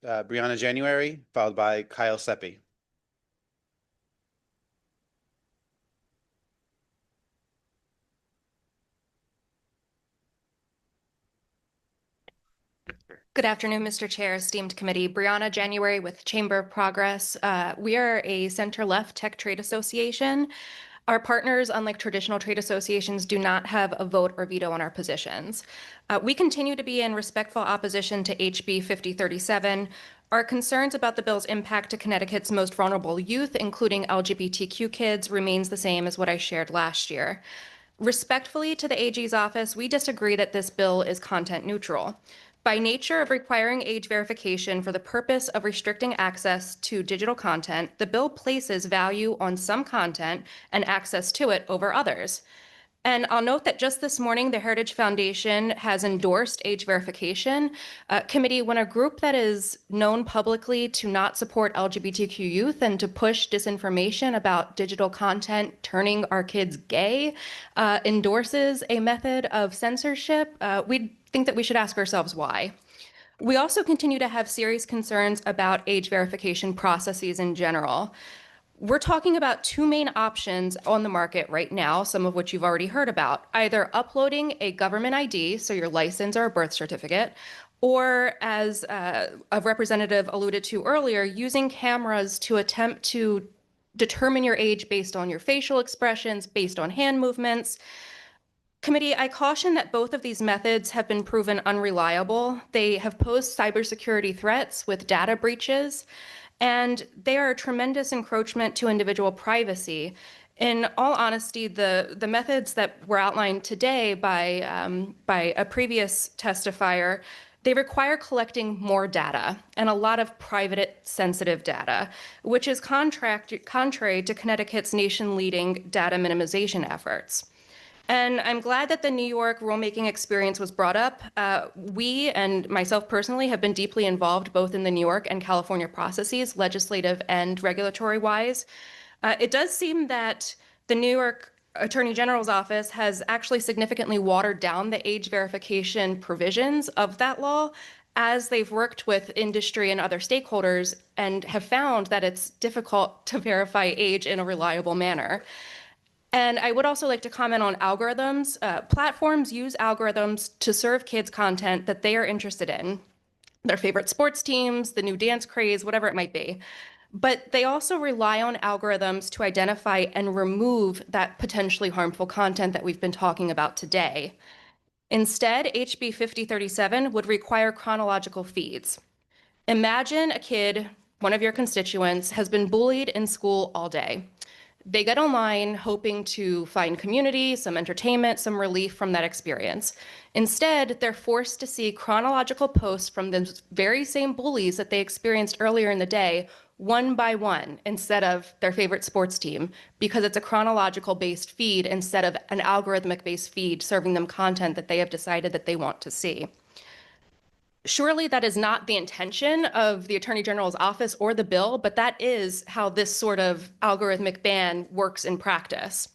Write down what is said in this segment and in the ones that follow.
Brianna January, followed by Kyle Seppi. Good afternoon, Mr. Chair, esteemed committee. Brianna January with Chamber of Progress. We are a center-left tech trade association. Our partners, unlike traditional trade associations, do not have a vote or veto on our positions. We continue to be in respectful opposition to HB 5037. Our concerns about the bill's impact to Connecticut's most vulnerable youth, including LGBTQ kids, remains the same as what I shared last year. Respectfully to the AG's office, we disagree that this bill is content neutral. By nature of requiring age verification for the purpose of restricting access to digital content, the bill places value on some content and access to it over others. And I'll note that just this morning, the Heritage Foundation has endorsed age verification. Committee, when a group that is known publicly to not support LGBTQ youth and to push disinformation about digital content turning our kids gay endorses a method of censorship, we think that we should ask ourselves why. We also continue to have serious concerns about age verification processes in general. We're talking about two main options on the market right now, some of which you've already heard about, either uploading a government ID, so your license or a birth certificate, or as a representative alluded to earlier, using cameras to attempt to determine your age based on your facial expressions, based on hand movements. Committee, I caution that both of these methods have been proven unreliable. They have posed cybersecurity threats with data breaches, and they are a tremendous encroachment to individual privacy. In all honesty, the methods that were outlined today by a previous testifier, they require collecting more data and a lot of private sensitive data, which is contrary to Connecticut's nation-leading data minimization efforts. And I'm glad that the New York rulemaking experience was brought up. We and myself personally have been deeply involved both in the New York and California processes, legislative and regulatory wise. It does seem that the New York Attorney General's office has actually significantly watered down the age verification provisions of that law as they've worked with industry and other stakeholders and have found that it's difficult to verify age in a reliable manner. And I would also like to comment on algorithms. Platforms use algorithms to serve kids content that they are interested in, their favorite sports teams, the new dance craze, whatever it might be. But they also rely on algorithms to identify and remove that potentially harmful content that we've been talking about today. Instead, HB 5037 would require chronological feeds. Imagine a kid, one of your constituents, has been bullied in school all day. They get online hoping to find community, some entertainment, some relief from that experience. Instead, they're forced to see chronological posts from the very same bullies that they experienced earlier in the day, one by one, instead of their favorite sports team, because it's a chronological based feed instead of an algorithmic based feed serving them content that they have decided that they want to see. Surely that is not the intention of the Attorney General's office or the bill, but that is how this sort of algorithmic ban works in practice.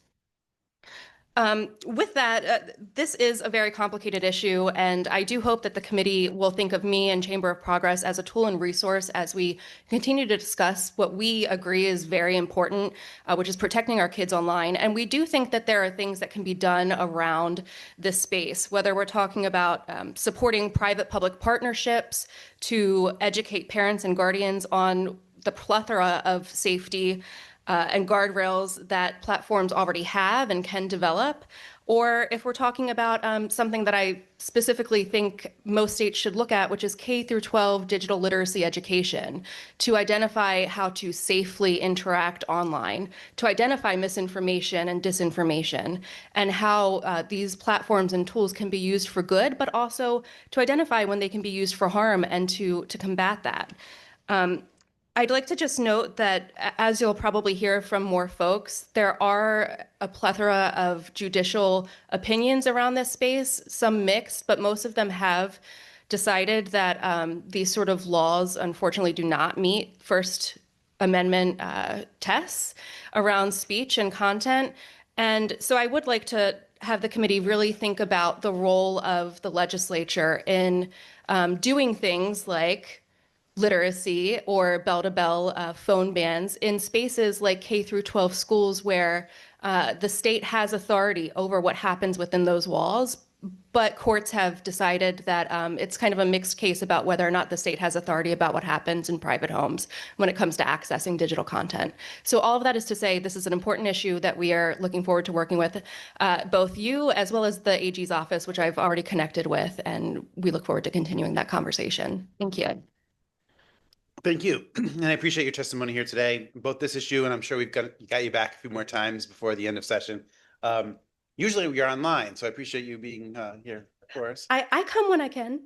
With that, this is a very complicated issue, and I do hope that the committee will think of me and Chamber of Progress as a tool and resource as we continue to discuss what we agree is very important, which is protecting our kids online. And we do think that there are things that can be done around this space, whether we're talking about supporting private-public partnerships to educate parents and guardians on the plethora of safety and guardrails that platforms already have and can develop, or if we're talking about something that I specifically think most states should look at, which is K through 12 digital literacy education, to identify how to safely interact online, to identify misinformation and disinformation, and how these platforms and tools can be used for good, but also to identify when they can be used for harm and to combat that. I'd like to just note that, as you'll probably hear from more folks, there are a plethora of judicial opinions around this space, some mixed, but most of them have decided that these sort of laws, unfortunately, do not meet First Amendment tests around speech and content. And so I would like to have the committee really think about the role of the legislature in doing things like literacy or bell-to-bell phone bans in spaces like K through 12 schools where the state has authority over what happens within those walls. But courts have decided that it's kind of a mixed case about whether or not the state has authority about what happens in private homes when it comes to accessing digital content. So all of that is to say, this is an important issue that we are looking forward to working with both you as well as the AG's office, which I've already connected with, and we look forward to continuing that conversation. Thank you. Thank you. And I appreciate your testimony here today, both this issue, and I'm sure we've got you back a few more times before the end of session. Usually we are online, so I appreciate you being here for us. I come when I can.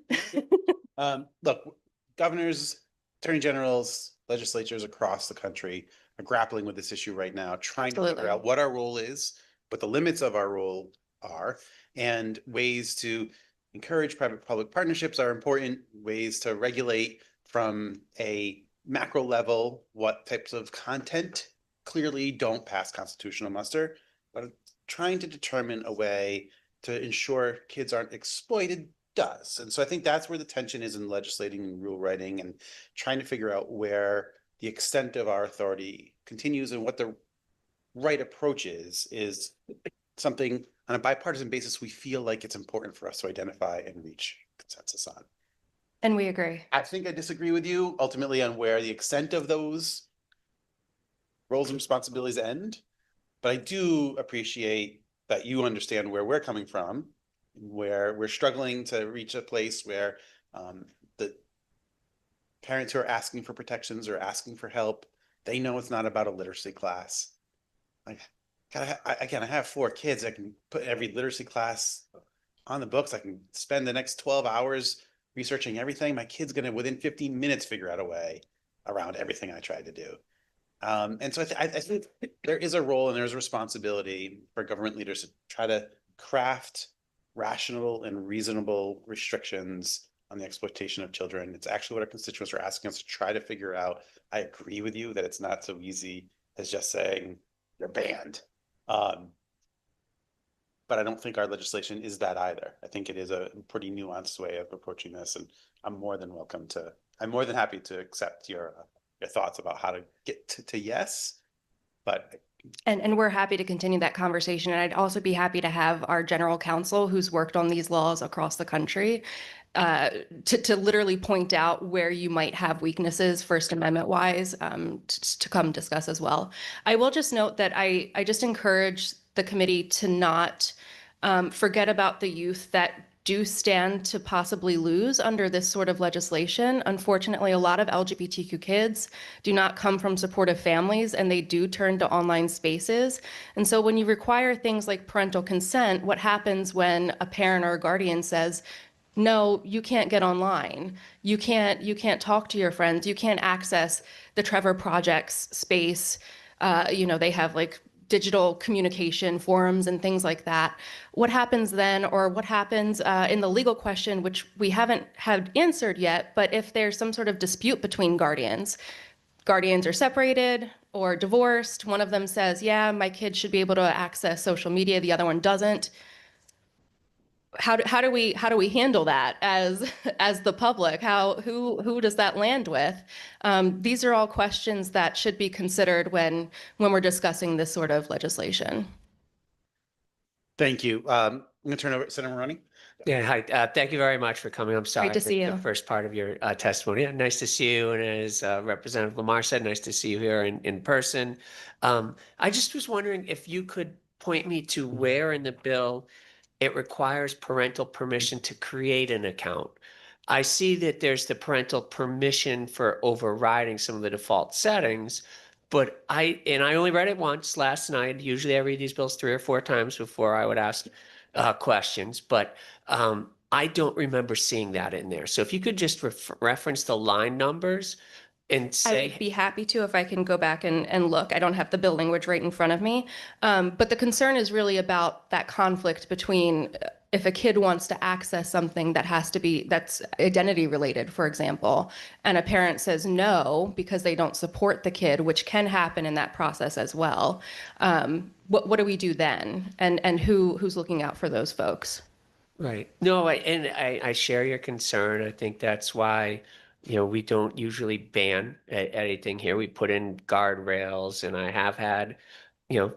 Look, governors, attorney generals, legislatures across the country are grappling with this issue right now, trying to figure out what our role is, what the limits of our role are, and ways to encourage private-public partnerships are important, ways to regulate from a macro level what types of content clearly don't pass constitutional muster, but trying to determine a way to ensure kids aren't exploited does. And so I think that's where the tension is in legislating and rule writing and trying to figure out where the extent of our authority continues and what the right approach is something on a bipartisan basis we feel like it's important for us to identify and reach consensus on. And we agree. I think I disagree with you ultimately on where the extent of those roles and responsibilities end, but I do appreciate that you understand where we're coming from, where we're struggling to reach a place where the parents who are asking for protections or asking for help, they know it's not about a literacy class. Like, I have 4 kids. I can put every literacy class on the books. I can spend the next 12 hours researching everything. My kid's going to, within 15 minutes, figure out a way around everything I tried to do. And so I think there is a role and there's a responsibility for government leaders to try to craft rational and reasonable restrictions on the exploitation of children. It's actually what our constituents are asking us to try to figure out. I agree with you that it's not so easy as just saying you're banned. But I don't think our legislation is that either. I think it is a pretty nuanced way of approaching this, and I'm more than happy to accept your thoughts about how to get to yes. But And we're happy to continue that conversation. And I'd also be happy to have our general counsel who's worked on these laws across the country to literally point out where you might have weaknesses First Amendment wise to come discuss as well. I will just note that I just encourage the committee to not forget about the youth that do stand to possibly lose under this sort of legislation. Unfortunately, a lot of LGBTQ kids do not come from supportive families and they do turn to online spaces. And so when you require things like parental consent, what happens when a parent or a guardian says, no, you can't get online. You can't talk to your friends. You can't access the Trevor Project's space. They have like digital communication forums and things like that. What happens then, or what happens in the legal question, which we haven't had answered yet, but if there's some sort of dispute between guardians are separated or divorced, one of them says, yeah, my kid should be able to access social media, the other one doesn't. How do we handle that as the public? Who does that land with? These are all questions that should be considered when we're discussing this sort of legislation. Thank you. I'm going to turn over to Senator Maroney. Yeah, hi. Thank you very much for coming. I'm sorry. Great to see you. The first part of your testimony. Yeah, nice to see you. And as Representative Lamar said, nice to see you here in person. I just was wondering if you could point me to where in the bill it requires parental permission to create an account. I see that there's the parental permission for overriding some of the default settings, but I only read it once last night. Usually I read these bills 3 or 4 times before I would ask questions, but I don't remember seeing that in there. So if you could just reference the line numbers and say. I'd be happy to if I can go back and look. I don't have the bill language right in front of me. But the concern is really about that conflict between if a kid wants to access something that's identity related, for example, and a parent says no because they don't support the kid, which can happen in that process as well. What do we do then? And who's looking out for those folks? Right. No, I share your concern. I think that's why we don't usually ban anything here. We put in guardrails, and I have had, you know,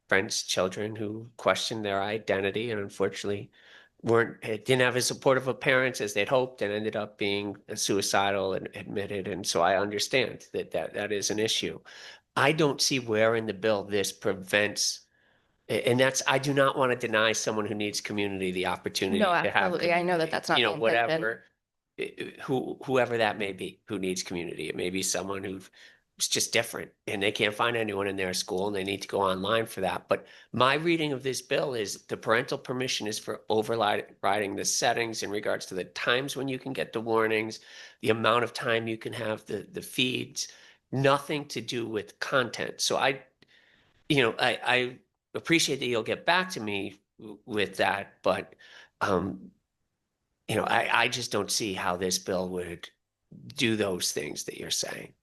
friends, children who questioned their identity and unfortunately didn't have as supportive of parents as they'd hoped and ended up being suicidal and admitted. And so I understand that is an issue. I don't see where in the bill this prevents, and I do not want to deny someone who needs community the opportunity No, to have absolutely. I know that that's not the intention. whatever, whoever that may be who needs community. It may be someone who's just different and they can't find anyone in their school and they need to go online for that. But my reading of this bill is the parental permission is for overriding the settings in regards to the times when you can get the warnings, the amount of time you can have the feeds, nothing to do with content. So I appreciate that you'll get back to me with that, but I just don't see how this bill would do those things that you're saying.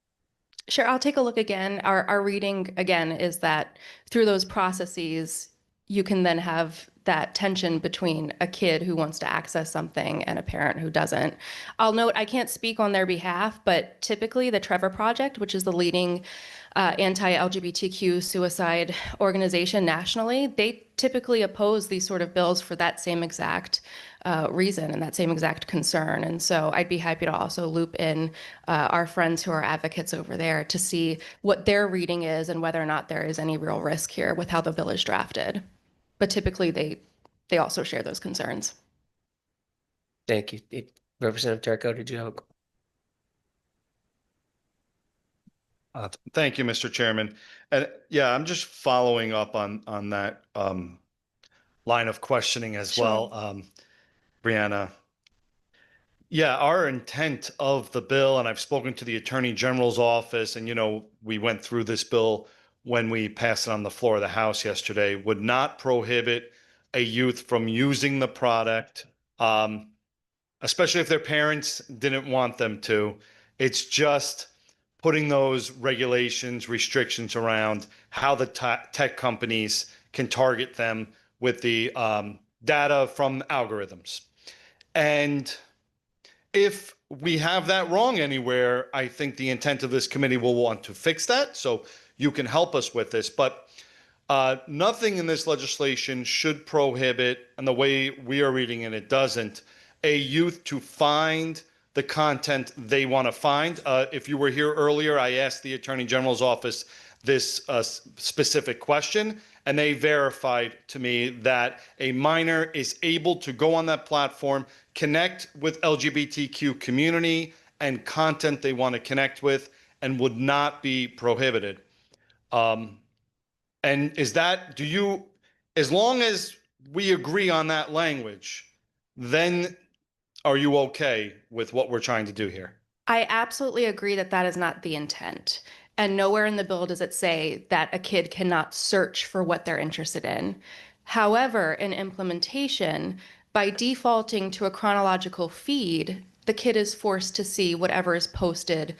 Sure, I'll take a look again. Our reading again is that through those processes, you can then have that tension between a kid who wants to access something and a parent who doesn't. I'll note I can't speak on their behalf, but typically the Trevor Project, which is the leading anti-LGBTQ suicide organization nationally, they typically oppose these sort of bills for that same exact reason and that same exact concern. And so I'd be happy to also loop in our friends who are advocates over there to see what their reading is and whether or not there is any real risk here with how the bill is drafted. But typically they also share those concerns. Thank you. Representative Turco, did you have Thank you, Mr. Chairman. And yeah, I'm just following up on that line of questioning as Sure. well, Brianna. Yeah, our intent of the bill, and I've spoken to the Attorney General's office, and we went through this bill when we passed it on the floor of the House yesterday, would not prohibit a youth from using the product, especially if their parents didn't want them to. It's just putting those regulations, restrictions around how the tech companies can target them with the data from algorithms. And if we have that wrong anywhere, I think the intent of this committee will want to fix that. So you can help us with this. But nothing in this legislation should prohibit, and the way we are reading it, it doesn't, a youth to find the content they want to find. If you were here earlier, I asked the Attorney General's office this specific question, and they verified to me that a minor is able to go on that platform, connect with LGBTQ community and content they want to connect with, and would not be prohibited. And as long as we agree on that language, then are you okay with what we're trying to do here? I absolutely agree that that is not the intent. And nowhere in the bill does it say that a kid cannot search for what they're interested in. However, in implementation, by defaulting to a chronological feed, the kid is forced to see whatever is posted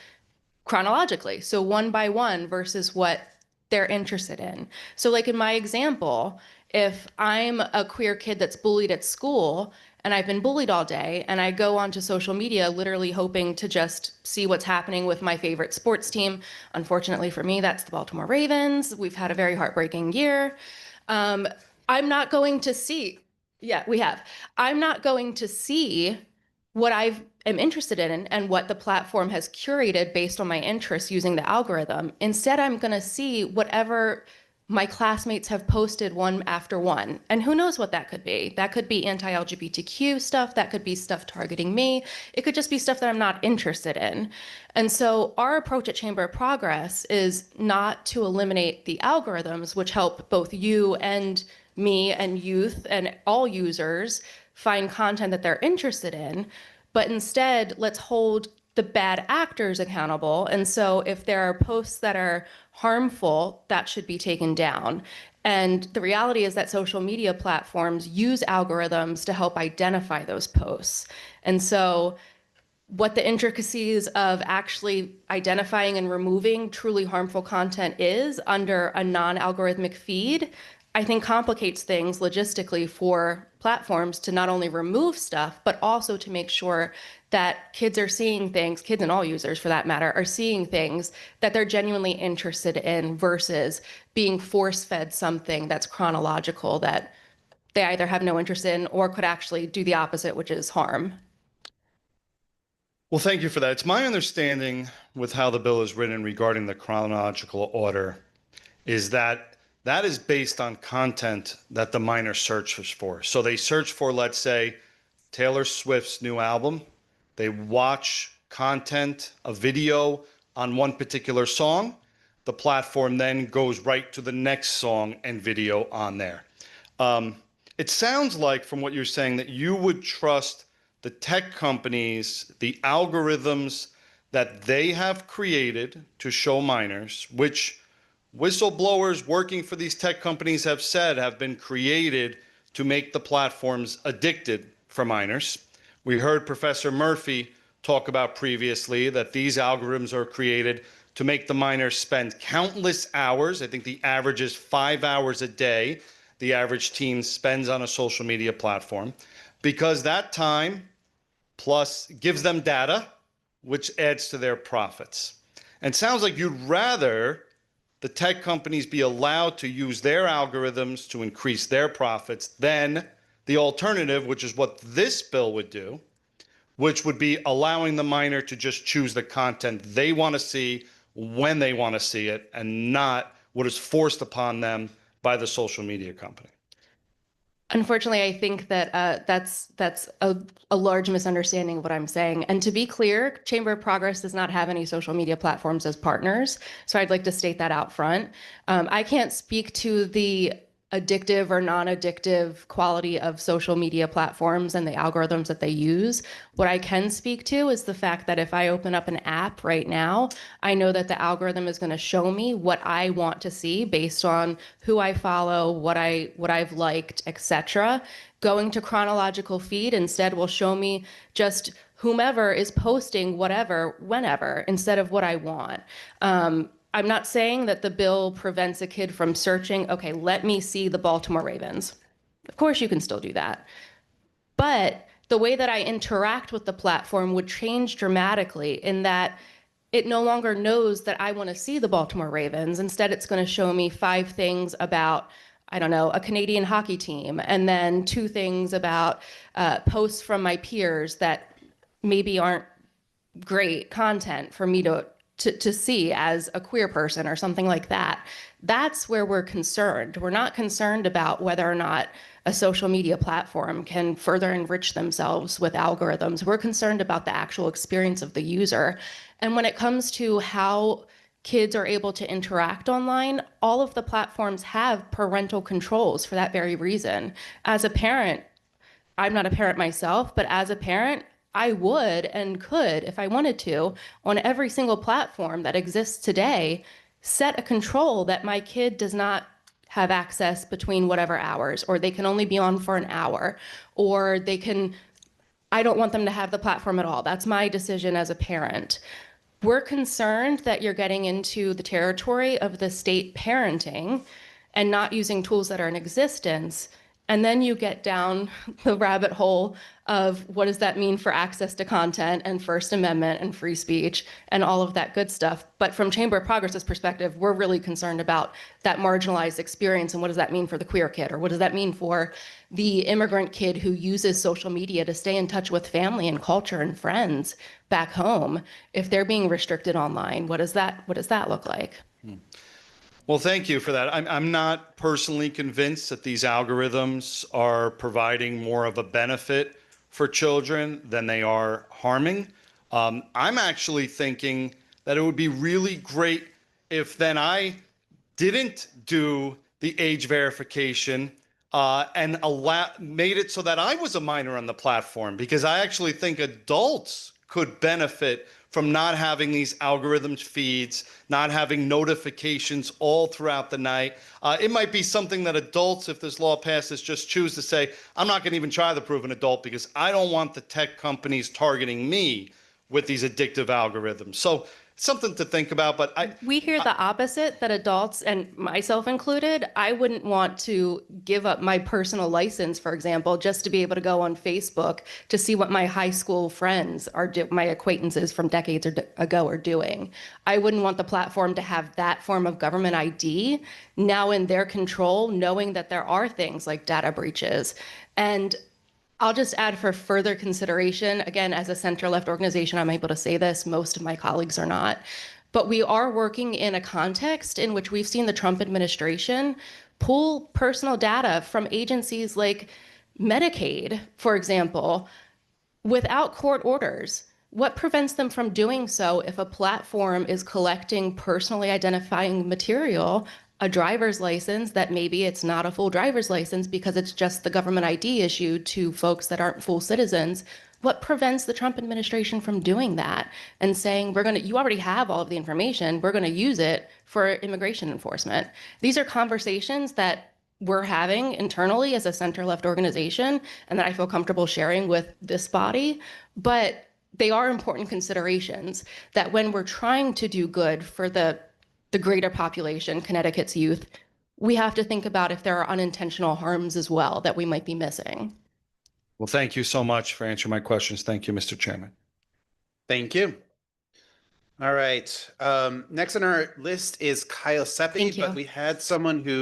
chronologically. So one by one versus what they're interested in. So like in my example, if I'm a queer kid that's bullied at school and I've been bullied all day and I go onto social media literally hoping to just see what's happening with my favorite sports team. Unfortunately for me, that's the Baltimore Ravens. We've had a very heartbreaking year. I'm not going to see, I'm not going to see what I am interested in and what the platform has curated based on my interests using the algorithm. Instead, I'm going to see whatever my classmates have posted one after one. And who knows what that could be? That could be anti-LGBTQ stuff. That could be stuff targeting me. It could just be stuff that I'm not interested in. And so our approach at Chamber of Progress is not to eliminate the algorithms, which help both you and me and youth and all users find content that they're interested in, but instead let's hold the bad actors accountable. And so if there are posts that are harmful, that should be taken down. And the reality is that social media platforms use algorithms to help identify those posts. And so what the intricacies of actually identifying and removing truly harmful content is under a non-algorithmic feed, I think complicates things logistically for platforms to not only remove stuff, but also to make sure that kids are seeing things, kids and all users for that matter, are seeing things that they're genuinely interested in versus being force-fed something that's chronological that they either have no interest in or could actually do the opposite, which is harm. Well, thank you for that. It's my understanding with how the bill is written regarding the chronological order is that that is based on content that the minor searches for. So they search for, let's say, Taylor Swift's new album. They watch content, a video on one particular song. The platform then goes right to the next song and video on there. It sounds like from what you're saying that you would trust the tech companies, the algorithms that they have created to show minors, which whistleblowers working for these tech companies have said have been created to make the platforms addicted for minors. We heard Professor Murphy talk about previously that these algorithms are created to make the minors spend countless hours. I think the average is 5 hours a day the average teen spends on a social media platform, because that time plus gives them data, which adds to their profits. And it sounds like you'd rather the tech companies be allowed to use their algorithms to increase their profits than the alternative, which is what this bill would do, which would be allowing the minor to just choose the content they want to see when they want to see it and not what is forced upon them by the social media company. Unfortunately, I think that that's a large misunderstanding of what I'm saying. And to be clear, Chamber of Progress does not have any social media platforms as partners. So I'd like to state that out front. I can't speak to the addictive or non-addictive quality of social media platforms and the algorithms that they use. What I can speak to is the fact that if I open up an app right now, I know that the algorithm is going to show me what I want to see based on who I follow, what I've liked, etc. Going to chronological feed instead will show me just whomever is posting whatever, whenever, instead of what I want. I'm not saying that the bill prevents a kid from searching, okay, let me see the Baltimore Ravens. Of course you can still do that. But the way that I interact with the platform would change dramatically in that it no longer knows that I want to see the Baltimore Ravens. Instead, it's going to show me 5 things about, I don't know, a Canadian hockey team, and then 2 things about posts from my peers that maybe aren't great content for me to see as a queer person or something like that. That's where we're concerned. We're not concerned about whether or not a social media platform can further enrich themselves with algorithms. We're concerned about the actual experience of the user. And when it comes to how kids are able to interact online, all of the platforms have parental controls for that very reason. As a parent, I'm not a parent myself, but as a parent, I would and could, if I wanted to, on every single platform that exists today, set a control that my kid does not have access between whatever hours, or they can only be on for an hour, or I don't want them to have the platform at all. That's my decision as a parent. We're concerned that you're getting into the territory of the state parenting and not using tools that are in existence. And then you get down the rabbit hole of what does that mean for access to content and First Amendment and free speech and all of that good stuff. But from Chamber of Progress's perspective, we're really concerned about that marginalized experience and what does that mean for the queer kid, or what does that mean for the immigrant kid who uses social media to stay in touch with family and culture and friends back home. If they're being restricted online, what does that look like? Well, thank you for that. I'm not personally convinced that these algorithms are providing more of a benefit for children than they are harming. I'm actually thinking that it would be really great if then I didn't do the age verification and made it so that I was a minor on the platform, because I actually think adults could benefit from not having these algorithms feeds, not having notifications all throughout the night. It might be something that adults, if this law passes, just choose to say, I'm not going to even try to prove an adult because I don't want the tech companies targeting me with these addictive algorithms. So something to think about, but We hear the opposite, that adults, and myself included, I wouldn't want to give up my personal license, for example, just to be able to go on Facebook to see what my high school friends my acquaintances from decades ago are doing. I wouldn't want the platform to have that form of government ID now in their control, knowing that there are things like data breaches. And I'll just add for further consideration, again, as a center-left organization, I'm able to say this, most of my colleagues are not, but we are working in a context in which we've seen the Trump administration pull personal data from agencies like Medicaid, for example, without court orders. What prevents them from doing so if a platform is collecting personally identifying material, a driver's license that maybe it's not a full driver's license because it's just the government ID issued to folks that aren't full citizens? What prevents the Trump administration from doing that and saying, you already have all of the information, we're gonna use it for immigration enforcement? These are conversations that we're having internally as a center-left organization and that I feel comfortable sharing with this body, but they are important considerations that when we're trying to do good for the greater population, Connecticut's youth, we have to think about if there are unintentional harms as well that we might be missing. well, thank you so much for answering my questions. Thank you, Mr. Chairman. Thank you. All right. Next on our list is Kyle Seppi, Thank you. but we had someone who